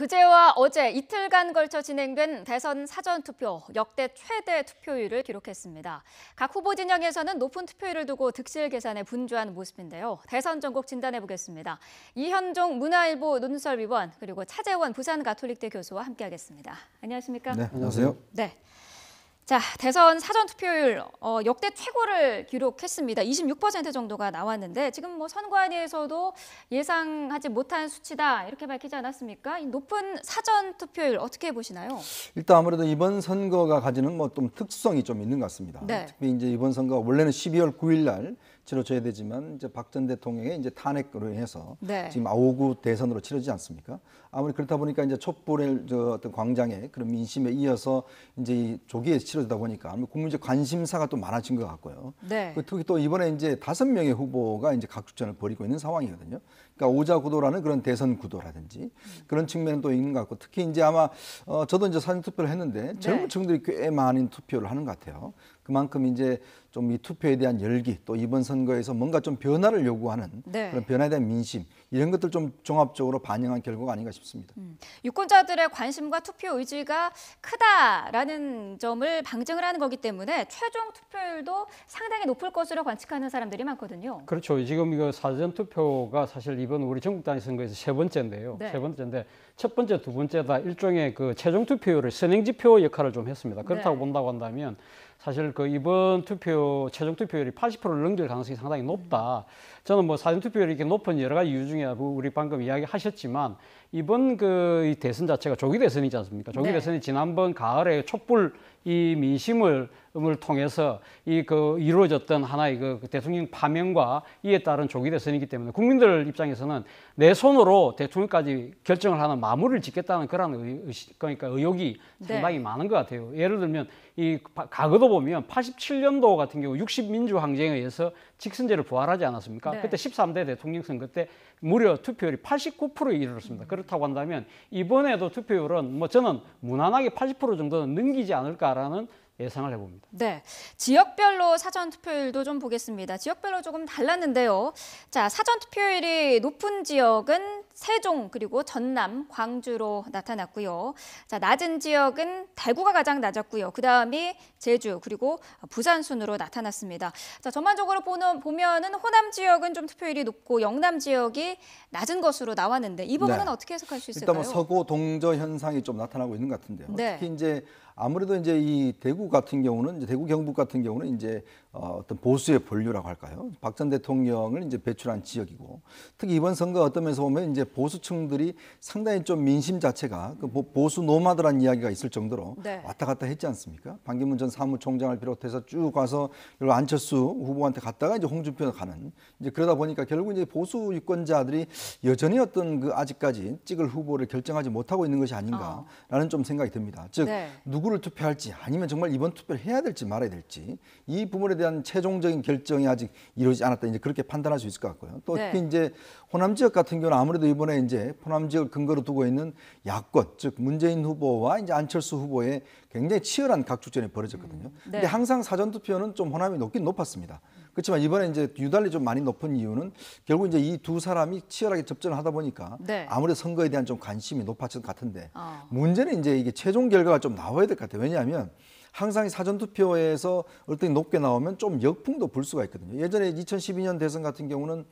그제와 어제 이틀간 걸쳐 진행된 대선 사전투표 역대 최대 투표율을 기록했습니다. 각 후보 진영에서는 높은 투표율을 두고 득실 계산에 분주한 모습인데요. 대선 전국 진단해보겠습니다. 이현종 문화일보 논설위원 그리고 차재원 부산가톨릭대 교수와 함께하겠습니다. 안녕하십니까? 네, 안녕하세요. 네. 자, 대선 사전투표율 역대 최고를 기록했습니다. 26% 정도가 나왔는데 지금 선관위에서도 예상하지 못한 수치다 이렇게 밝히지 않았습니까? 이 높은 사전투표율 어떻게 보시나요? 일단 아무래도 이번 선거가 가지는 좀 특수성이 좀 있는 것 같습니다. 네. 특히 이제 이번 선거가 원래는 12월 9일 날 치러져야 되지만 이제 박 전 대통령의 이제 탄핵으로 인해서 네. 지금 5구 대선으로 치러지지 않습니까? 아무리 그렇다 보니까 이제 촛불의 어떤 광장의 그런 민심에 이어서 이제 이 조기에 치러지다 보니까 국민적 관심사가 또 많아진 것 같고요. 네. 특히 또 이번에 이제 5명의 후보가 이제 각축전을 벌이고 있는 상황이거든요. 그러니까 오자 구도라는 그런 대선 구도라든지 그런 측면은 또 있는 것 같고 특히 이제 아마 저도 이제 사전 투표를 했는데 젊은 층들이 꽤 많은 투표를 하는 것 같아요. 그만큼 이제 좀 이 투표에 대한 열기 또 이번 선거에서 뭔가 좀 변화를 요구하는 네. 그런 변화에 대한 민심 이런 것들 좀 종합적으로 반영한 결과가 아닌가 싶습니다. 유권자들의 관심과 투표 의지가 크다라는 점을 방증을 하는 거기 때문에 최종 투표율도 상당히 높을 것으로 관측하는 사람들이 많거든요. 그렇죠. 지금 이거 사전 투표가 사실 이번 우리 전국 단위 선거에서 세 번째인데요. 네. 세 번째인데 첫 번째, 두 번째 다 일종의 그 최종 투표율을 선행 지표 역할을 좀 했습니다. 그렇다고 네. 본다고 한다면 사실 그 이번 투표 최종 투표율이 80%를 넘길 가능성이 상당히 높다. 저는 뭐 사전 투표율이 이렇게 높은 여러 가지 이유 중에 우리 방금 이야기하셨지만 이번 이 대선 자체가 조기 대선이지 않습니까? 조기 네. 대선이 지난번 가을에 촛불 이 민심을 통해서 이루어졌던 하나의 그 대통령 파면과 이에 따른 조기 대선이기 때문에 국민들 입장에서는 내 손으로 대통령까지 결정을 하는 마무리를 짓겠다는 그런 그러니까 의욕이 상당히 네. 많은 것 같아요. 예를 들면 이 과거도 보면 87년도 같은 경우 60민주항쟁에 의해서 직선제를 부활하지 않았습니까? 네. 그때 13대 대통령 선거 때 무려 투표율이 89%에 이르렀습니다. 그렇다고 한다면 이번에도 투표율은 저는 무난하게 80% 정도는 넘기지 않을까라는 예상을 해봅니다. 네, 지역별로 사전 투표율도 좀 보겠습니다. 지역별로 조금 달랐는데요. 자, 사전 투표율이 높은 지역은 세종 그리고 전남, 광주로 나타났고요. 자, 낮은 지역은 대구가 가장 낮았고요. 그다음이 제주 그리고 부산 순으로 나타났습니다. 자, 전반적으로 보면은 호남 지역은 좀 투표율이 높고 영남 지역이 낮은 것으로 나왔는데 이 부분은 네. 어떻게 해석할 수 있을까요? 일단 서고 동저 현상이 좀 나타나고 있는 것 같은데요. 네. 특히 이제 아무래도 이제 이 대구 같은 경우는 이제 대구 경북 같은 경우는 이제 어떤 보수의 본류라고 할까요? 박 전 대통령을 이제 배출한 지역이고 특히 이번 선거 어떤 면에서 보면 이제 보수층들이 상당히 좀 민심 자체가 그 보수 노마드라는 이야기가 있을 정도로 네. 왔다 갔다 했지 않습니까? 반기문 전 사무총장을 비롯해서 쭉 가서 그리고 안철수 후보한테 갔다가 이제 홍준표 가는 이제 그러다 보니까 결국 이제 보수 유권자들이 여전히 어떤 아직까지 찍을 후보를 결정하지 못하고 있는 것이 아닌가라는 좀 생각이 듭니다. 즉 네. 누구를 투표할지 아니면 정말 이번 투표를 해야 될지 말아야 될지 이 부분에 대한 최종적인 결정이 아직 이루어지지 않았다 이제 그렇게 판단할 수 있을 것 같고요. 또 네. 특히 이제 호남 지역 같은 경우는 아무래도 이번에 이제 호남 지역을 근거로 두고 있는 야권 즉 문재인 후보와 이제 안철수 후보의 굉장히 치열한 각축전이 벌어졌거든요. 네. 근데 항상 사전 투표는 좀 호남이 높긴 높았습니다. 그렇지만 이번에 이제 유달리 좀 많이 높은 이유는 결국 이제 이 두 사람이 치열하게 접전을 하다 보니까 네. 아무래도 선거에 대한 좀 관심이 높아진 것 같은데 어. 문제는 이제 이게 최종 결과가 좀 나와야 될 것 같아요. 왜냐하면 항상 사전 투표에서 어떤 높게 나오면 좀 역풍도 불 수가 있거든요. 예전에 2012년 대선 같은 경우는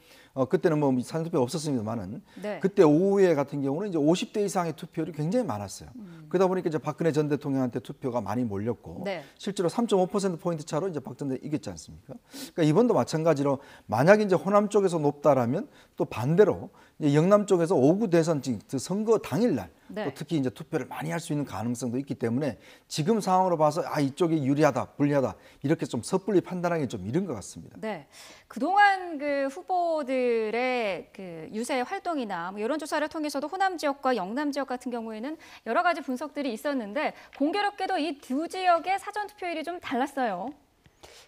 그때는 뭐 사전 투표 없었습니다만은 네. 그때 오후에 같은 경우는 이제 50대 이상의 투표율이 굉장히 많았어요. 그러다 보니까 이제 박근혜 전 대통령한테 투표가 많이 몰렸고 네. 실제로 3.5% 포인트 차로 이제 박 전 대통령이 이겼지 않습니까? 그러니까 이번도 마찬가지로 만약 이제 호남 쪽에서 높다라면 또 반대로 이제 영남 쪽에서 5구 대선 그 선거 당일날 네. 또 특히 이제 투표를 많이 할 수 있는 가능성도 있기 때문에 지금 상황으로 봐서 이쪽이 유리하다, 불리하다 이렇게 좀 섣불리 판단하기 좀 이른 것 같습니다. 네, 그동안 그 후보들의 그 유세 활동이나 여론조사를 통해서도 호남 지역과 영남 지역 같은 경우에는 여러 가지 분석들이 있었는데 공교롭게도 이 두 지역의 사전 투표율이 좀 달랐어요.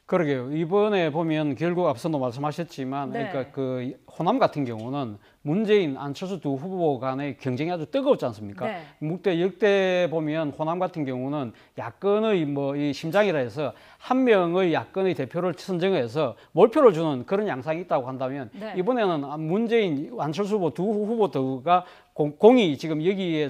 그러게요. 이번에 보면 결국 앞서도 말씀하셨지만 네. 그러니까 그 호남 같은 경우는 문재인, 안철수 두 후보 간의 경쟁이 아주 뜨거웠지 않습니까? 네. 국대 역대 보면 호남 같은 경우는 야권의 이 심장이라 해서 한 명의 야권의 대표를 선정해서 몰표를 주는 그런 양상이 있다고 한다면 네. 이번에는 문재인, 안철수 후보 두 후보가 공이 지금 여기에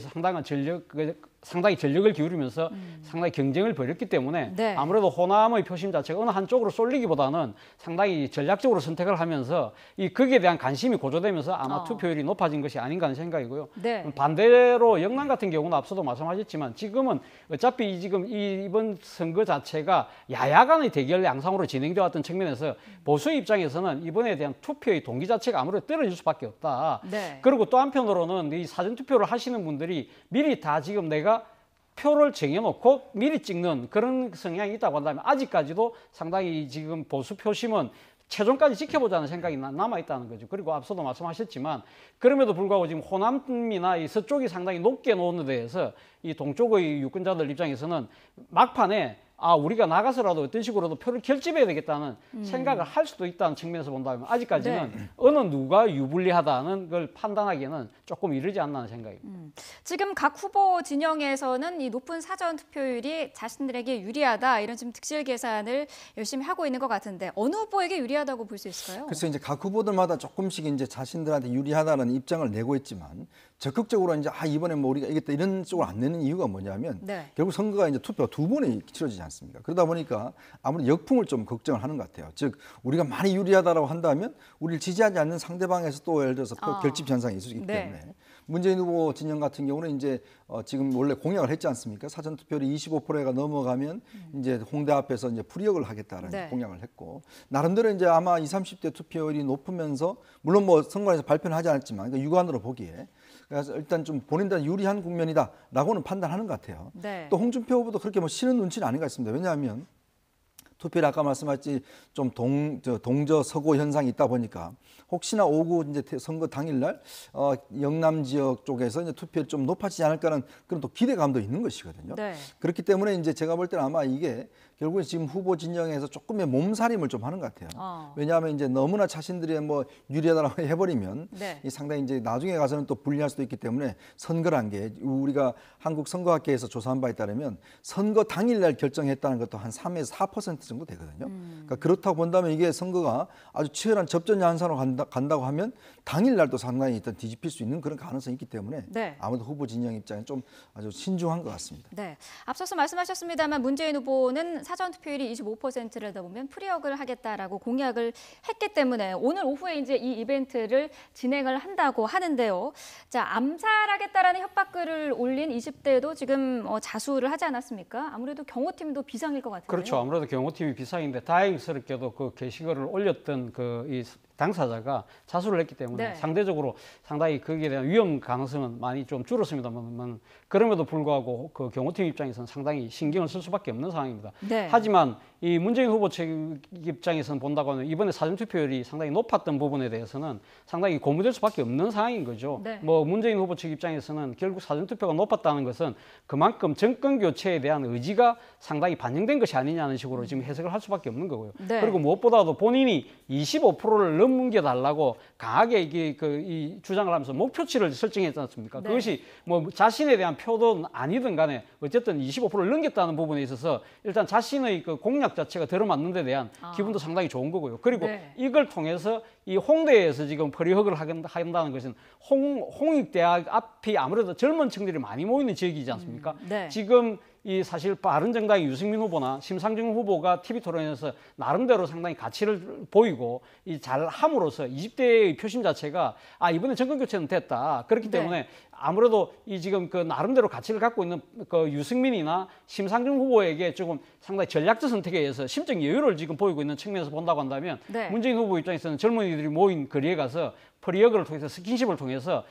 상당히 전력을 기울이면서 상당히 경쟁을 벌였기 때문에 네. 아무래도 호남의 표심 자체가 어느 한쪽으로 쏠리기보다는 상당히 전략적으로 선택을 하면서 거기에 대한 관심이 고조되면서 아마 투표율이 높아진 것이 아닌가 하는 생각이고요. 네. 반대로 영남 같은 경우는 앞서도 말씀하셨지만 지금은 어차피 지금 이번 선거 자체가 야야 간의 대결 양상으로 진행되어 왔던 측면에서 보수의 입장에서는 이번에 대한 투표의 동기 자체가 아무래도 떨어질 수밖에 없다. 네. 그리고 또 한편으로는 이 사전투표를 하시는 분들이 미리 다 지금 내가 표를 정해놓고 미리 찍는 그런 성향이 있다고 한다면 아직까지도 상당히 지금 보수 표심은 최종까지 지켜보자는 생각이 남아있다는 거죠. 그리고 앞서도 말씀하셨지만 그럼에도 불구하고 지금 호남이나 이 서쪽이 상당히 높게 놓는 데에서 이 동쪽의 유권자들 입장에서는 막판에 우리가 나가서라도 어떤 식으로도 표를 결집해야 되겠다는 생각을 할 수도 있다는 측면에서 본다면 아직까지는 네. 어느 누가 유불리하다는 걸 판단하기에는 조금 이르지 않나 하는 생각입니다. 지금 각 후보 진영에서는 이 높은 사전 투표율이 자신들에게 유리하다 이런 지금 득실 계산을 열심히 하고 있는 것 같은데 어느 후보에게 유리하다고 볼 수 있을까요? 그래서 이제 각 후보들마다 조금씩 이제 자신들한테 유리하다는 입장을 내고 있지만 적극적으로 이제 이번에 뭐 우리가 이겼다 이런 쪽으로 안 내는 이유가 뭐냐면 네. 결국 선거가 이제 투표가 2번이 치러지지 않습니까? 그러다 보니까 아무래도 역풍을 좀 걱정을 하는 것 같아요. 즉 우리가 많이 유리하다고 한다면 우리를 지지하지 않는 상대방에서 또 예를 들어서 표 결집 현상이 있을 수 있기 네. 때문에 문재인 후보 진영 같은 경우는 이제 지금 원래 공약을 했지 않습니까? 사전 투표율이 25%가 넘어가면 이제 홍대 앞에서 이제 풀이역을 하겠다라는 네. 공약을 했고 나름대로 이제 아마 20, 30대 투표율이 높으면서 물론 뭐 선관위에서 발표는 하지 않았지만 그러니까 육안으로 보기에 그래서 일단 좀 본인들한테 유리한 국면이다라고는 판단하는 것 같아요. 네. 또 홍준표 후보도 그렇게 뭐 싫은 눈치는 아닌 것 같습니다. 왜냐하면 투표율 아까 말씀하셨지 좀 동저 서고 현상이 있다 보니까 혹시나 오후 이제 선거 당일날 영남 지역 쪽에서 이제 투표율이 좀 높아지지 않을까라는 그런 또 기대감도 있는 것이거든요. 네. 그렇기 때문에 이제 제가 볼 때는 아마 이게 결국에 지금 후보 진영에서 조금의 몸살임을 좀 하는 것 같아요. 왜냐하면 이제 너무나 자신들이 뭐 유리하다라고 해버리면 네. 이 상당히 이제 나중에 가서는 또 불리할 수도 있기 때문에 선거란 게 우리가 한국 선거학회에서 조사한 바에 따르면 선거 당일날 결정했다는 것도 한 3에서 4% 정도 되거든요. 그러니까 그렇다고 본다면 이게 선거가 아주 치열한 접전 양상으로 간다고 하면 당일날도 상당히 일단 뒤집힐 수 있는 그런 가능성이 있기 때문에 네. 아무래도 후보 진영 입장에 좀 아주 신중한 것 같습니다. 네, 앞서서 말씀하셨습니다만 문재인 후보는 사전 투표율이 25%를 보면 프리역을 하겠다라고 공약을 했기 때문에 오늘 오후에 이제 이 이벤트를 진행을 한다고 하는데요. 자, 암살하겠다라는 협박글을 올린 20대도 지금 자수를 하지 않았습니까? 아무래도 경호팀도 비상일 것 같은데요. 그렇죠. 아무래도 경호팀이 비상인데 다행스럽게도 그 게시글을 올렸던 이 당사자가 자수를 했기 때문에 네. 상대적으로 상당히 거기에 대한 위험 가능성은 많이 좀 줄었습니다만 그럼에도 불구하고 그 경호팀 입장에서는 상당히 신경을 쓸 수밖에 없는 상황입니다. 네. 하지만 이 문재인 후보 측 입장에서는 본다고 하면 이번에 사전투표율이 상당히 높았던 부분에 대해서는 상당히 고무될 수밖에 없는 상황인 거죠. 네. 뭐 문재인 후보 측 입장에서는 결국 사전투표가 높았다는 것은 그만큼 정권 교체에 대한 의지가 상당히 반영된 것이 아니냐는 식으로 지금 해석을 할 수밖에 없는 거고요. 네. 그리고 무엇보다도 본인이 25%를 넘게 달라고 강하게 이 주장을 하면서 목표치를 설정했지 않습니까? 네. 그것이 뭐 자신에 대한 표든 아니든 간에 어쨌든 25%를 넘겼다는 부분에 있어서 일단 자신의 그 공약 자체가 들어맞는 데 대한 기분도 상당히 좋은 거고요. 그리고 네. 이걸 통해서 이 홍대에서 지금 프리허그를 한다는 것은 홍익대학 앞이 아무래도 젊은 층들이 많이 모이는 지역이지 않습니까? 네. 지금 이 사실 바른정당의 유승민 후보나 심상정 후보가 TV 토론에서 나름대로 상당히 가치를 보이고 이 잘 함으로써 20대의 표심 자체가 이번에 정권 교체는 됐다. 그렇기 때문에 아무래도 이 지금 그 나름대로 가치를 갖고 있는 그 유승민이나 심상정 후보에게 조금 상당히 전략적 선택에 의해서 심적 여유를 지금 보이고 있는 측면에서 본다고 한다면 네. 문재인 후보 입장에서는 젊은이들이 모인 거리에 가서 프리허그를 통해서 스킨십을 통해서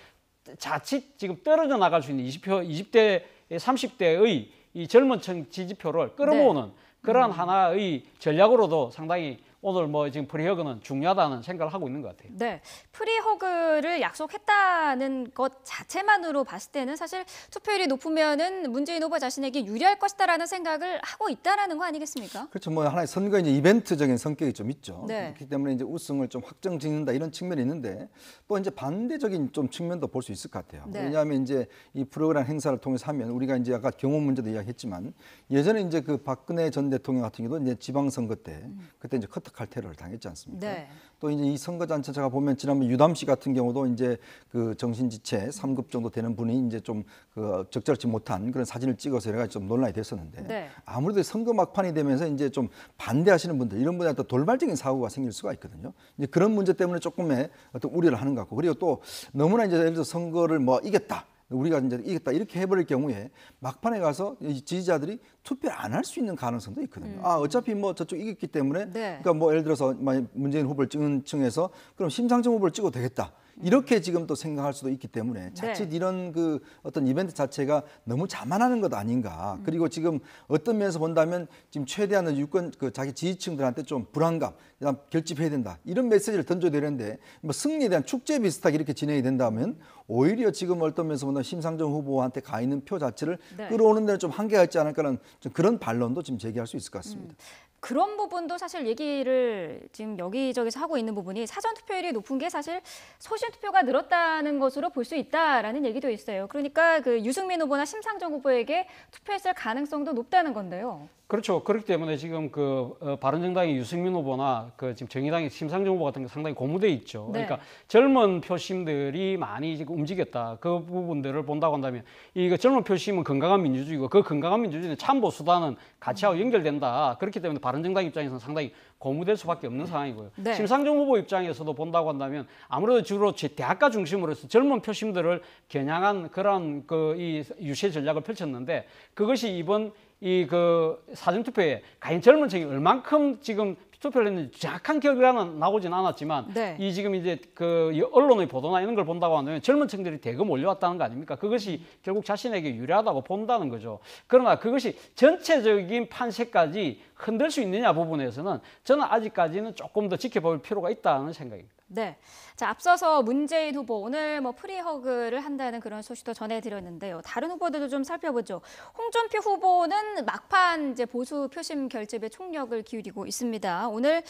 자칫 지금 떨어져 나갈 수 있는 20대, 30대의 이 젊은 층 지지표를 끌어모으는 그러한 하나의 전략으로도 상당히 오늘 뭐 지금 프리허그는 중요하다는 생각을 하고 있는 것 같아요. 네, 프리허그를 약속했다는 것 자체만으로 봤을 때는 사실 투표율이 높으면은 문재인 후보 자신에게 유리할 것이다라는 생각을 하고 있다라는 거 아니겠습니까? 그렇죠. 뭐 하나의 선거 이제 이벤트적인 성격이 좀 있죠. 네. 그렇기 때문에 이제 우승을 좀 확정 짓는다 이런 측면이 있는데 또 이제 반대적인 좀 측면도 볼 수 있을 것 같아요. 네. 왜냐하면 이제 이 프로그램 행사를 통해서 하면 우리가 이제 아까 경호 문제도 이야기했지만 예전에 이제 그 박근혜 전 대통령 같은 경우도 이제 지방선거 때 그때 이제 커튼 칼퇴를 당했지 않습니까? 네. 또 이제 이 선거 자체가 보면 지난번 유담 씨 같은 경우도 이제 그 정신지체 3급 정도 되는 분이 이제 좀 그 적절치 못한 그런 사진을 찍어서 여러 가지 좀 논란이 됐었는데 네. 아무래도 선거 막판이 되면서 이제 좀 반대하시는 분들 이런 분들한테 돌발적인 사고가 생길 수가 있거든요. 이제 그런 문제 때문에 조금의 어떤 우려를 하는 것 같고 그리고 또 너무나 이제 예를 들어 선거를 뭐 이겼다. 우리가 이제 이겼다 이렇게 해버릴 경우에 막판에 가서 이 지지자들이 투표를 안 할 수 있는 가능성도 있거든요. 아 어차피 뭐 저쪽 이겼기 때문에 네. 그러니까 뭐 예를 들어서 만약 문재인 후보를 찍는 층에서 그럼 심상정 후보를 찍어도 되겠다. 이렇게 지금 또 생각할 수도 있기 때문에 자칫 네. 이런 그 어떤 이벤트 자체가 너무 자만하는 것 아닌가. 그리고 지금 어떤 면에서 본다면 지금 최대한 유권 그 자기 지지층들한테 좀 불안감, 그다음 결집해야 된다. 이런 메시지를 던져야 되는데 뭐 승리에 대한 축제 비슷하게 이렇게 진행이 된다면 오히려 지금 어떤 면에서 본다면 심상정 후보한테 가 있는 표 자체를 네. 끌어오는 데는 좀 한계가 있지 않을까라는 좀 그런 반론도 지금 제기할 수 있을 것 같습니다. 그런 부분도 사실 얘기를 지금 여기저기서 하고 있는 부분이 사전 투표율이 높은 게 사실 소신 투표가 늘었다는 것으로 볼 수 있다라는 얘기도 있어요. 그러니까 그 유승민 후보나 심상정 후보에게 투표했을 가능성도 높다는 건데요. 그렇죠. 그렇기 때문에 지금 바른정당의 유승민 후보나 지금 정의당의 심상정 후보 같은 게 상당히 고무돼 있죠. 네. 그러니까 젊은 표심들이 많이 지금 움직였다. 그 부분들을 본다고 한다면 이 젊은 표심은 건강한 민주주의고 그 건강한 민주주의는 참보 수단은 가치하고 연결된다. 그렇기 때문에 바른정당 입장에서는 상당히 고무될 수밖에 없는 상황이고요. 네. 심상정 후보 입장에서도 본다고 한다면 아무래도 주로 대학가 중심으로 해서 젊은 표심들을 겨냥한 그런 이 유세 전략을 펼쳤는데 그것이 이번 사전투표에 과연 젊은 층이 얼만큼 지금 투표를 했는지 정확한 결과는 나오진 않았지만 네. 이 지금 이제 언론의 보도나 이런 걸 본다고 하면 젊은 층들이 대거 몰려왔다는 거 아닙니까? 그것이 결국 자신에게 유리하다고 본다는 거죠. 그러나 그것이 전체적인 판세까지 흔들 수 있느냐 부분에서는 저는 아직까지는 조금 더 지켜볼 필요가 있다는 생각입니다. 네. 자, 앞서서 문재인 후보 오늘 뭐 프리허그를 한다는 그런 소식도 전해드렸는데요. 다른 후보들도 좀 살펴보죠. 홍준표 후보는 막판 이제 보수 표심 결집에 총력을 기울이고 있습니다. 오늘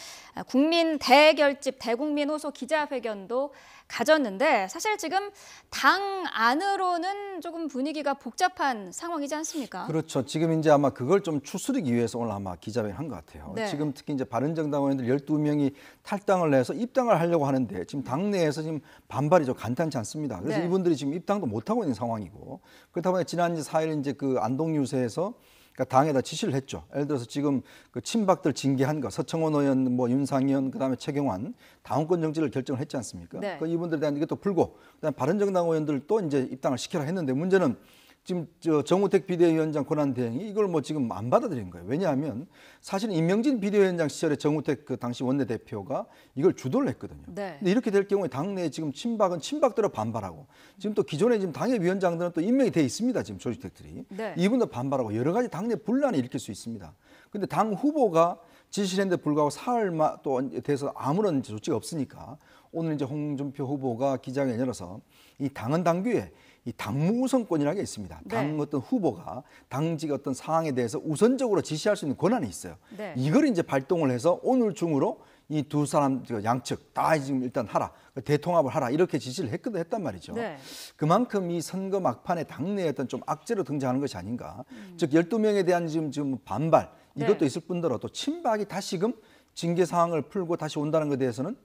국민 대결집 대국민 호소 기자회견도 가졌는데 사실 지금 당 안으로는 조금 분위기가 복잡한 상황이지 않습니까? 그렇죠. 지금 이제 아마 그걸 좀 추스르기 위해서 오늘 아마 기자회견 한 것 같아요. 네. 지금 특히 이제 바른정당 의원들 12명이 탈당을 해서 입당을 하려고 하는데 지금 당내에서 지금 반발이 좀 간단치 않습니다. 그래서 네. 이분들이 지금 입당도 못 하고 있는 상황이고 그렇다 보니 지난 4일 이제 그 안동유세에서 그러니까 당에다 지시를 했죠. 예를 들어서 지금 그 친박들 징계한 거, 서청원 의원, 뭐 윤상현, 그다음에 최경환 당원권 정지를 결정을 했지 않습니까? 네. 그 이분들에 대한 이것도 풀고, 그다음 바른정당 의원들도 이제 입당을 시키라 했는데 문제는 지금 정우택 비대위원장 권한 대행이 이걸 뭐 지금 안 받아들인 거예요. 왜냐하면 사실 임명진 비대위원장 시절에 정우택 그 당시 원내대표가 이걸 주도를 했거든요. 네. 근데 이렇게 될 경우에 당내에 지금 친박은 친박대로 반발하고 지금 또 기존에 지금 당협위원장들은 또 임명이 돼 있습니다. 지금 조직택들이 네. 이분도 반발하고 여러 가지 당내 분란이 일으킬 수 있습니다. 근데 당 후보가 지시를 했는데 불구하고 사흘 또 돼서 아무런 조치가 없으니까 오늘 이제 홍준표 후보가 기자회견 열어서 이 당헌 당규에 이 당무 우선권이라는 게 있습니다. 네. 당 어떤 후보가 당직 어떤 사항에 대해서 우선적으로 지시할 수 있는 권한이 있어요. 네. 이걸 이제 발동을 해서 오늘 중으로 이 두 사람 양측 다 지금 일단 하라 대통합을 하라 이렇게 지시를 했단 말이죠. 네. 그만큼 이 선거 막판에 당내에 어떤 좀 악재로 등장하는 것이 아닌가. 즉 12명에 대한 지금 반발 이것도 네. 있을 뿐더러 또 친박이 다시금 징계 사항을 풀고 다시 온다는 것에 대해서는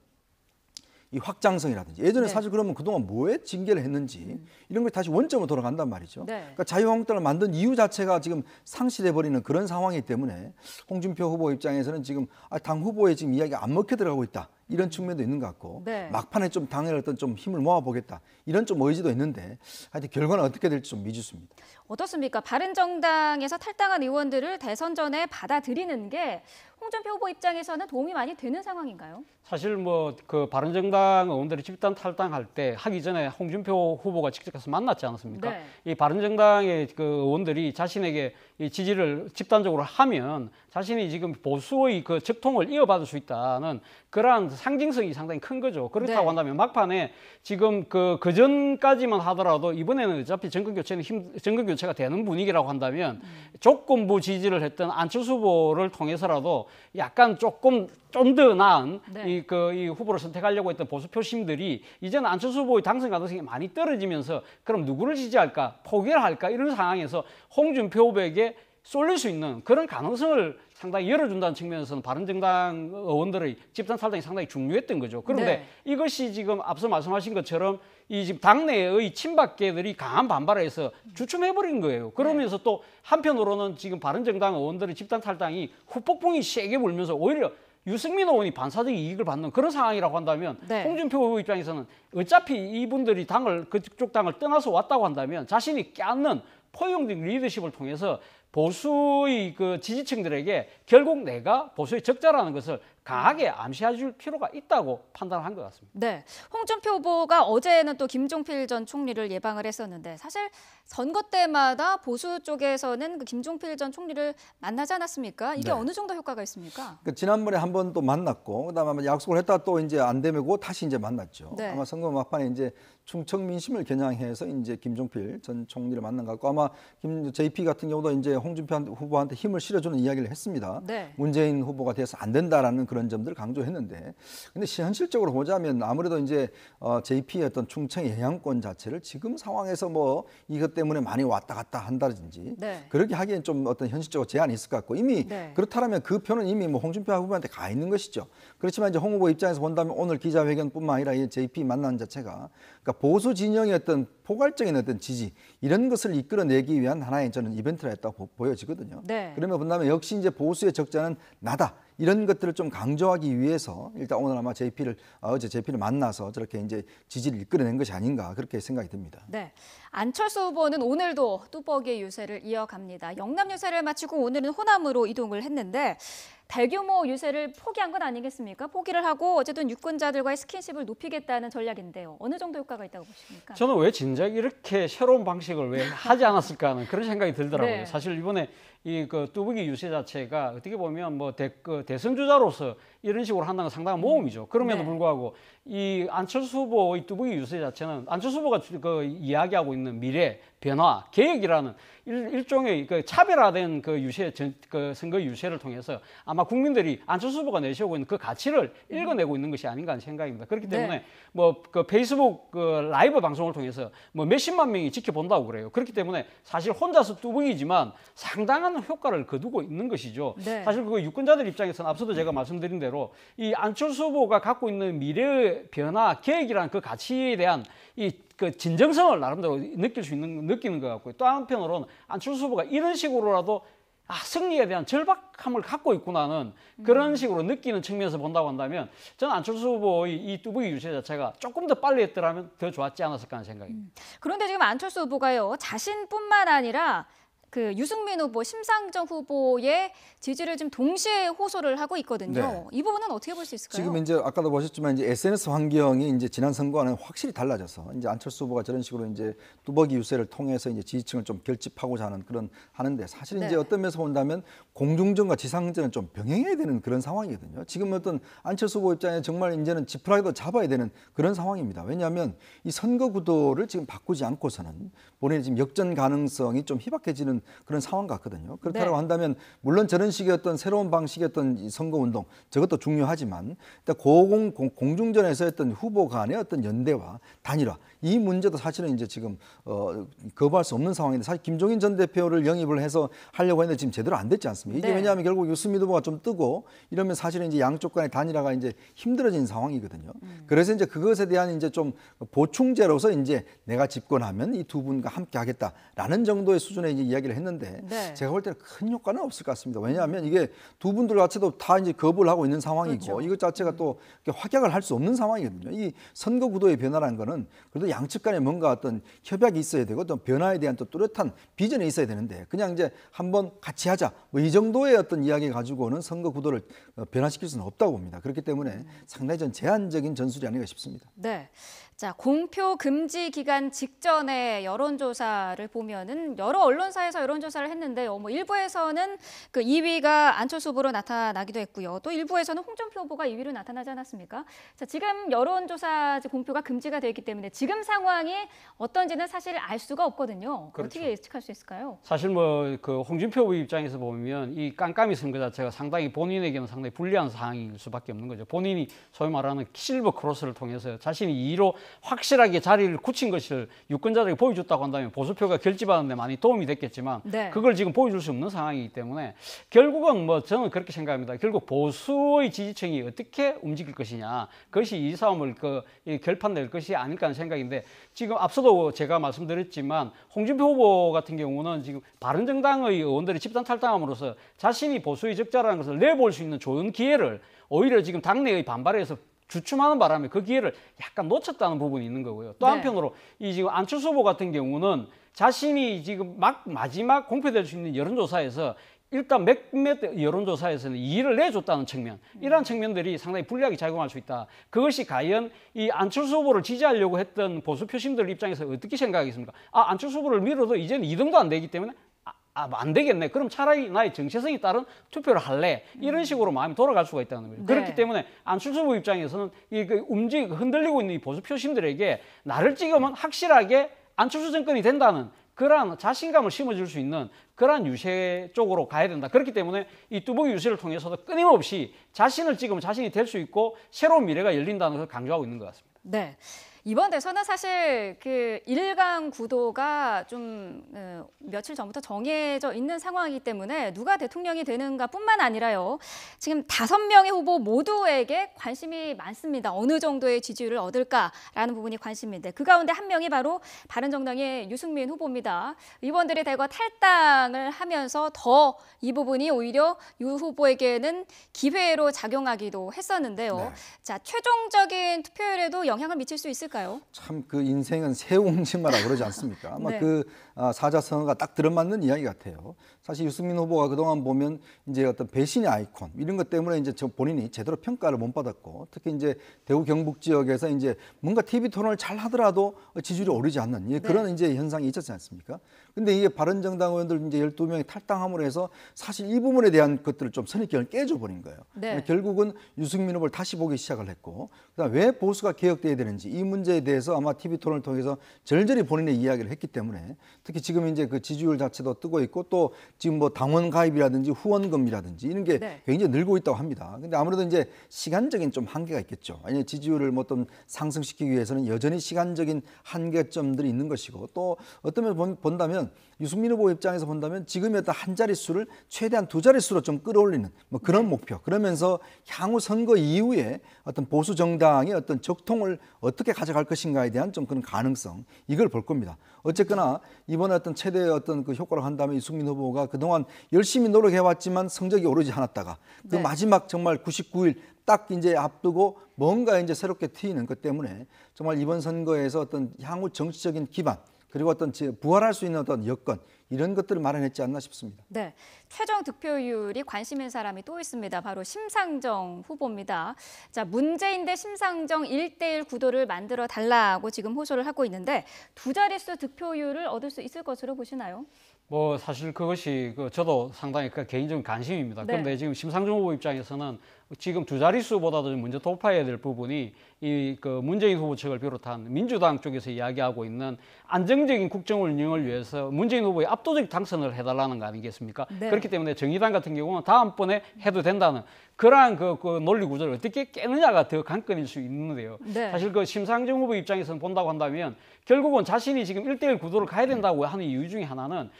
이 확장성이라든지 예전에 네. 사실 그러면 그동안 뭐에 징계를 했는지 이런 걸 다시 원점으로 돌아간단 말이죠. 네. 그러니까 자유한국당을 만든 이유 자체가 지금 상실해 버리는 그런 상황이기 때문에 홍준표 후보 입장에서는 지금 당 후보의 지금 이야기가 안 먹혀 들어가고 있다. 이런 측면도 있는 것 같고 네. 막판에 좀 당의 어떤 좀 힘을 모아보겠다. 이런 좀 의지도 있는데 하여튼 결과는 어떻게 될지 좀 미지수입니다. 어떻습니까? 바른정당에서 탈당한 의원들을 대선 전에 받아들이는 게 홍준표 후보 입장에서는 도움이 많이 되는 상황인가요? 사실 바른정당 의원들이 집단 탈당할 때 하기 전에 홍준표 후보가 직접 가서 만났지 않았습니까? 네. 이 바른정당의 그 의원들이 자신에게 이 지지를 집단적으로 하면 자신이 지금 보수의 그 적통을 이어받을 수 있다는 그러한 상징성이 상당히 큰 거죠. 그렇다고 네. 한다면 막판에 지금 그 전까지만 하더라도 이번에는 어차피 정권 교체가 되는 분위기라고 한다면 조건부 지지를 했던 안철수 후보를 통해서라도 약간 조금 좀 더 나은 네. 이 후보를 선택하려고 했던 보수 표심들이 이제는 안철수 후보의 당선 가능성이 많이 떨어지면서 그럼 누구를 지지할까 포기를 할까 이런 상황에서 홍준표 후보에게 쏠릴 수 있는 그런 가능성을 상당히 열어준다는 측면에서는 바른정당 의원들의 집단 탈당이 상당히 중요했던 거죠. 그런데 이것이 지금 앞서 말씀하신 것처럼 이 지금 당내의 친박계들이 강한 반발을 해서 주춤해버린 거예요. 그러면서 또 한편으로는 지금 바른정당 의원들의 집단 탈당이 후폭풍이 세게 불면서 오히려 유승민 의원이 반사적 이익을 받는 그런 상황이라고 한다면 홍준표 후보 입장에서는 어차피 이분들이 그쪽 당을 떠나서 왔다고 한다면 자신이 껴안는 포용적 리더십을 통해서 보수의 그 지지층들에게 결국 내가 보수의 적자라는 것을 강하게 암시해줄 필요가 있다고 판단한 것 같습니다. 네, 홍준표 후보가 어제는 또 김종필 전 총리를 예방을 했었는데 사실 선거 때마다 보수 쪽에서는 그 김종필 전 총리를 만나지 않았습니까? 이게 어느 정도 효과가 있습니까? 지난번에 한 번 또 만났고 그다음에 아마 약속을 했다 또 이제 안 되고 다시 이제 만났죠. 아마 선거 막판에 이제 충청 민심을 겨냥해서 이제 김종필 전 총리를 만난 것 같고 아마 JP 같은 경우도 이제 홍준표 후보한테 힘을 실어주는 이야기를 했습니다. 문재인 후보가 돼서 안 된다라는 그런 점들을 강조했는데, 근데 현실적으로 보자면 아무래도 이제 JP의 어떤 충청의 영향권 자체를 지금 상황에서 뭐 이것 때문에 많이 왔다 갔다 한다든지 그렇게 하기엔 좀 어떤 현실적으로 제한이 있을 것 같고 이미 그렇다면 그 표는 이미 뭐 홍준표 후보한테 가 있는 것이죠. 그렇지만 이제 홍 후보 입장에서 본다면 오늘 기자회견뿐만 아니라 이 JP 만난 자체가 그러니까 보수 진영의 어떤 포괄적인 어떤 지지 이런 것을 이끌어내기 위한 하나의 저는 이벤트라 했다고 보여지거든요. 그러면 본다면 역시 이제 보수의 적자는 나다. 이런 것들을 좀 강조하기 위해서 일단 오늘 아마 어제 JP를 만나서 저렇게 이제 지지를 이끌어낸 것이 아닌가 그렇게 생각이 듭니다. 네, 안철수 후보는 오늘도 뚜벅이의 유세를 이어갑니다. 영남 유세를 마치고 오늘은 호남으로 이동을 했는데 대규모 유세를 포기한 건 아니겠습니까? 포기를 하고 어쨌든 유권자들과의 스킨십을 높이겠다는 전략인데요. 어느 정도 효과가 있다고 보십니까? 저는 왜 진작 이렇게 새로운 방식을 왜 하지 않았을까 하는 그런 생각이 들더라고요. 사실 이번에 이 그 뚜벅이 유세 자체가 어떻게 보면 뭐 대선 주자로서 이런 식으로 한다는 건 상당한 모험이죠. 그럼에도 불구하고 이 안철수 후보의 뚜벅이 유세 자체는 안철수 후보가 그 이야기하고 있는 미래, 변화, 계획이라는 일종의 그 차별화된 그 그 선거 유세를 통해서 아마 국민들이 안철수 후보가 내세우고 있는 그 가치를 읽어내고 있는 것이 아닌가 하는 생각입니다. 그렇기 때문에 뭐 그 페이스북 그 라이브 방송을 통해서 뭐 몇십만 명이 지켜본다고 그래요. 그렇기 때문에 사실 혼자서 뚜벅이지만 상당한 효과를 거두고 있는 것이죠. 사실 그 유권자들 입장에서는 앞서도 제가 말씀드린 대로 이 안철수 후보가 갖고 있는 미래 변화 계획이라는 그 가치에 대한 그 진정성을 나름대로 느끼는 것 같고요. 또 한편으로는 안철수 후보가 이런 식으로라도 승리에 대한 절박함을 갖고 있구나는 그런 식으로 느끼는 측면에서 본다고 한다면 저는 안철수 후보의 이 뚜벅이 유세 자체가 조금 더 빨리 했더라면 더 좋았지 않았을까 하는 생각입니다. 그런데 지금 안철수 후보가요, 자신뿐만 아니라 그 유승민 후보, 심상정 후보의 지지를 지금 동시에 호소를 하고 있거든요. 이 부분은 어떻게 볼 수 있을까요? 지금 이제 아까도 보셨지만 이제 SNS 환경이 이제 지난 선거와는 확실히 달라져서 이제 안철수 후보가 저런 식으로 이제 뚜벅이 유세를 통해서 이제 지지층을 좀 결집하고자 하는데 사실 이제 어떤 면에서 본다면 공중전과 지상전은 좀 병행해야 되는 그런 상황이거든요. 지금 어떤 안철수 후보 입장에 정말 이제는 지푸라기도 잡아야 되는 그런 상황입니다. 왜냐하면 이 선거 구도를 지금 바꾸지 않고서는 본인의 지금 역전 가능성이 좀 희박해지는 그런 상황 같거든요. 그렇다고 한다면 물론 저런 식의 어떤 새로운 방식의 어떤 이 선거운동 저것도 중요하지만 일단 공중전에서 어떤 후보 간의 어떤 연대와 단일화 이 문제도 사실은 이제 지금 거부할 수 없는 상황인데 사실 김종인 전 대표를 영입을 해서 하려고 했는데 지금 제대로 안 됐지 않습니까? 이게 왜냐하면 결국 유승민 후보가 좀 뜨고 이러면 사실은 이제 양쪽 간의 단일화가 이제 힘들어진 상황이거든요. 그래서 이제 그것에 대한 이제 좀 보충제로서 이제 내가 집권하면 이 두 분과 함께 하겠다라는 정도의 수준의 이제 이야기를 했는데 제가 볼 때는 큰 효과는 없을 것 같습니다. 왜냐하면 이게 두 분들 자체도 다 이제 거부를 하고 있는 상황이고 이것 자체가 또 확약을 할 수 없는 상황이거든요. 이 선거 구도의 변화라는 거는 그래도 양측 간에 뭔가 어떤 협약이 있어야 되고 또 변화에 대한 또 뚜렷한 비전이 있어야 되는데 그냥 이제 한번 같이 하자 뭐 이 정도의 어떤 이야기 가지고는 선거 구도를 변화시킬 수는 없다고 봅니다. 그렇기 때문에 상당히 전 제한적인 전술이 아닌가 싶습니다. 자, 공표 금지 기간 직전에 여론조사를 보면은 여러 언론사에서 여론조사를 했는데요. 뭐 일부에서는 그 2위가 안철수 후보로 나타나기도 했고요. 또 일부에서는 홍준표 후보가 2위로 나타나지 않았습니까? 자, 지금 여론조사 공표가 금지가 되어 있기 때문에 지금 상황이 어떤지는 사실 알 수가 없거든요. 어떻게 예측할 수 있을까요? 사실 뭐 그 홍준표 후보 입장에서 보면 이 깜깜이 선거 자체가 상당히 본인에게는 상당히 불리한 상황일 수밖에 없는 거죠. 본인이 소위 말하는 실버 크로스를 통해서 자신이 2위로 확실하게 자리를 굳힌 것을 유권자들에게 보여줬다고 한다면 보수표가 결집하는 데 많이 도움이 됐겠지만 있지만 네. 그걸 지금 보여줄 수 없는 상황이기 때문에 결국은 뭐 저는 그렇게 생각합니다. 결국 보수의 지지층이 어떻게 움직일 것이냐, 그것이 이 싸움을 이 결판낼 것이 아닐까 하는 생각인데, 지금 앞서도 제가 말씀드렸지만 홍준표 후보 같은 경우는 지금 바른정당의 의원들이 집단 탈당함으로써 자신이 보수의 적자라는 것을 내볼 수 있는 좋은 기회를 오히려 지금 당내의 반발에서 주춤하는 바람에 그 기회를 약간 놓쳤다는 부분이 있는 거고요. 또 네. 한편으로 이 지금 안철수 후보 같은 경우는 자신이 지금 마지막 공표될 수 있는 여론조사에서 일단 몇몇 여론조사에서는 2위를 내줬다는 측면, 이러한 측면들이 상당히 불리하게 작용할 수 있다. 그것이 과연 이 안철수 후보를 지지하려고 했던 보수 표심들 입장에서 어떻게 생각하겠습니까? 안철수 후보를 밀어도 이제는 2등도 안 되기 때문에 안 되겠네. 그럼 차라리 나의 정체성에 따른 투표를 할래. 이런 식으로 마음이 돌아갈 수가 있다는 거죠. 네. 그렇기 때문에 안철수 후보 입장에서는 흔들리고 있는 이 보수 표심들에게 나를 찍으면 확실하게 안철수 정권이 된다는 그러한 자신감을 심어줄 수 있는 그러한 유세 쪽으로 가야 된다. 그렇기 때문에 이 뚜벅이 유세를 통해서도 끊임없이 자신을 찍으면 자신이 될 수 있고 새로운 미래가 열린다는 것을 강조하고 있는 것 같습니다. 네. 이번 대선은 사실 그 1강 구도가 좀 며칠 전부터 정해져 있는 상황이기 때문에 누가 대통령이 되는가뿐만 아니라요. 지금 5명의 후보 모두에게 관심이 많습니다. 어느 정도의 지지율을 얻을까라는 부분이 관심인데 그 가운데 한 명이 바로 바른정당의 유승민 후보입니다. 의원들이 대거 탈당을 하면서 더 이 부분이 오히려 유 후보에게는 기회로 작용하기도 했었는데요. 네. 자, 최종적인 투표율에도 영향을 미칠 수 있을까요? 참 그 인생은 새옹지마라 그러지 않습니까? 아마 네. 그 사자성어가 딱 들어맞는 이야기 같아요. 사실 유승민 후보가 그동안 보면 이제 어떤 배신의 아이콘 이런 것 때문에 이제 본인이 제대로 평가를 못 받았고, 특히 이제 대구 경북 지역에서 이제 뭔가 TV 토론을 잘 하더라도 지지율이 오르지 않는 그런 이제 현상이 있었지 않습니까? 근데 이게 바른정당 의원들 이제 12명이 탈당함으로 해서 사실 이 부분에 대한 것들을 좀 선입견을 깨져 버린 거예요. 네. 결국은 유승민 후보를 다시 보기 시작을 했고, 그다음 왜 보수가 개혁돼야 되는지 이 문제에 대해서 아마 TV 토론을 통해서 절절히 본인의 이야기를 했기 때문에 특히 지금 이제 그 지지율 자체도 뜨고 있고 또 지금 뭐 당원 가입이라든지 후원금이라든지 이런 게 네. 굉장히 늘고 있다고 합니다. 근데 아무래도 이제 시간적인 좀 한계가 있겠죠. 아니 지지율을 뭐 좀 상승시키기 위해서는 여전히 시간적인 한계점들이 있는 것이고, 또 어떤 면 본다면 유승민 후보 입장에서 본다면 지금의 어떤 한 자릿수를 최대한 2자릿수로 좀 끌어올리는 뭐 그런 목표, 그러면서 향후 선거 이후에 어떤 보수 정당의 어떤 적통을 어떻게 가져갈 것인가에 대한 좀 그런 가능성, 이걸 볼 겁니다. 어쨌거나 이번에 어떤 최대의 어떤 그 효과를 한다면 유승민 후보가 그동안 열심히 노력해왔지만 성적이 오르지 않았다가 그 네. 마지막 정말 99일 딱 이제 앞두고 뭔가 이제 새롭게 트이는 것 때문에 정말 이번 선거에서 어떤 향후 정치적인 기반, 그리고 어떤 부활할 수 있는 어떤 여건, 이런 것들을 마련했지 않나 싶습니다. 네, 최종 득표율이 관심인 사람이 또 있습니다. 바로 심상정 후보입니다. 자, 문재인 대 심상정 1대1 구도를 만들어 달라고 지금 호소를 하고 있는데 2자릿수 득표율을 얻을 수 있을 것으로 보시나요? 뭐 사실 그것이 저도 상당히 개인적인 관심입니다. 네. 그런데 지금 심상정 후보 입장에서는 지금 2자릿수보다도 좀 먼저 돌파해야 될 부분이 이 문재인 후보 측을 비롯한 민주당 쪽에서 이야기하고 있는 안정적인 국정 운영을 위해서 문재인 후보의 압도적 당선을 해달라는 거 아니겠습니까? 네. 그렇기 때문에 정의당 같은 경우는 다음번에 해도 된다는 그러한 그 논리 구조를 어떻게 깨느냐가 더 관건일 수 있는데요. 네. 사실 심상정 후보 입장에서는 본다고 한다면 결국은 자신이 지금 1대1 구도를 가야 된다고 하는 이유 중에 하나는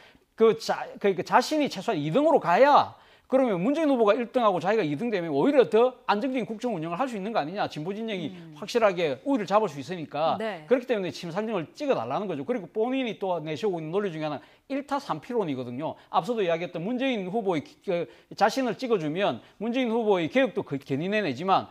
자신이 최소한 2등으로 가야, 그러면 문재인 후보가 1등하고 자기가 2등 되면 오히려 더 안정적인 국정 운영을 할 수 있는 거 아니냐. 진보 진영이 확실하게 우위를 잡을 수 있으니까. 네. 그렇기 때문에 심상정을 찍어달라는 거죠. 그리고 본인이 또 내세우고 있는 논리 중에 하나는 1타 3피론이거든요. 앞서도 이야기했던 문재인 후보의 자신을 찍어주면 문재인 후보의 개혁도 견인해내지만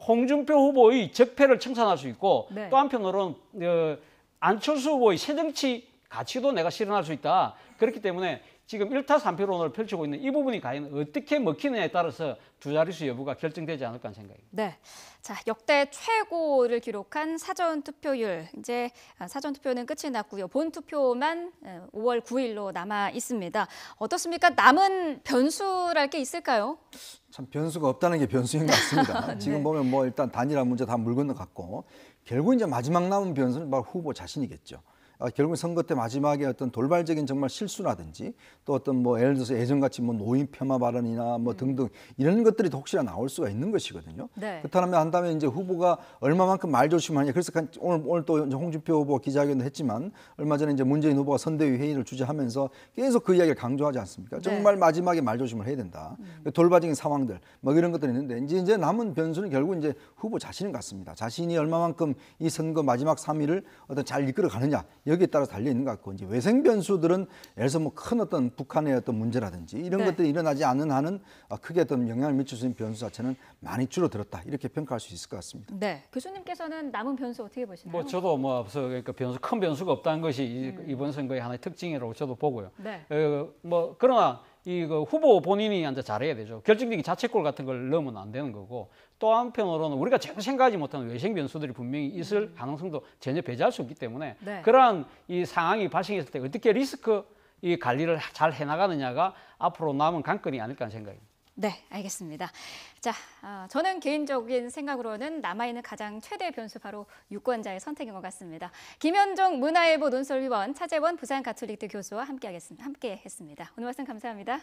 홍준표 후보의 적폐를 청산할 수 있고, 네. 또 한편으로는 안철수 후보의 새정치 가치도 내가 실현할 수 있다. 그렇기 때문에 지금 1타 3피론을 펼치고 있는 이 부분이 과연 어떻게 먹히느냐에 따라서 2자릿수 여부가 결정되지 않을까 하는 생각입니다. 네. 자, 역대 최고를 기록한 사전 투표율. 이제 사전 투표는 끝이 났고요. 본 투표만 5월 9일로 남아 있습니다. 어떻습니까? 남은 변수랄 게 있을까요? 참 변수가 없다는 게 변수인 것 같습니다. 네. 지금 보면 뭐 일단 단일화 문제 다 물 건너갔고, 결국 이제 마지막 남은 변수는 바로 후보 자신이겠죠. 결국 선거 때 마지막에 어떤 돌발적인 정말 실수라든지 또 어떤 뭐 예를 들어서 예전같이 뭐 노인 폄하 발언이나 뭐 등등 이런 것들이 혹시나 나올 수가 있는 것이거든요. 네. 그렇다면 한다면 이제 후보가 얼마만큼 말조심하냐. 그래서 오늘 또 이제 홍준표 후보 기자회견도 했지만 얼마 전에 이제 문재인 후보가 선대위 회의를 주재하면서 계속 그 이야기를 강조하지 않습니까? 네. 정말 마지막에 말조심을 해야 된다. 돌발적인 상황들 뭐 이런 것들이 있는데 이제 남은 변수는 결국 이제 후보 자신 같습니다. 자신이 얼마만큼 이 선거 마지막 3일을 어떤 잘 이끌어 가느냐 여기에 따라서 달려 있는 것 같고 이제 외생 변수들은 예를 들어서 뭐 큰 어떤 북한의 어떤 문제라든지 이런 네. 것들이 일어나지 않는 한은 크게 어떤 영향을 미칠 수 있는 변수 자체는 많이 줄어들었다 이렇게 평가할 수 있을 것 같습니다. 네, 교수님께서는 남은 변수 어떻게 보시나요? 뭐 저도 뭐 앞서 그러니까 큰 변수가 없다는 것이 이번 선거의 하나의 특징이라고 저도 보고요. 네. 뭐 그러나 그 후보 본인이 이제 잘해야 되죠. 결정적인 자책골 같은 걸 넣으면 안 되는 거고 또 한편으로는 우리가 전혀 생각하지 못하는 외생 변수들이 분명히 있을 가능성도 전혀 배제할 수 없기 때문에 네. 그러한 이 상황이 발생했을 때 어떻게 리스크 이 관리를 잘 해나가느냐가 앞으로 남은 관건이 아닐까 하는 생각입니다. 네, 알겠습니다. 자, 저는 개인적인 생각으로는 남아있는 가장 최대 변수 바로 유권자의 선택인 것 같습니다. 김현종 문화일보 논설위원, 차재원 부산가톨릭대 교수와 함께 했습니다. 오늘 말씀 감사합니다.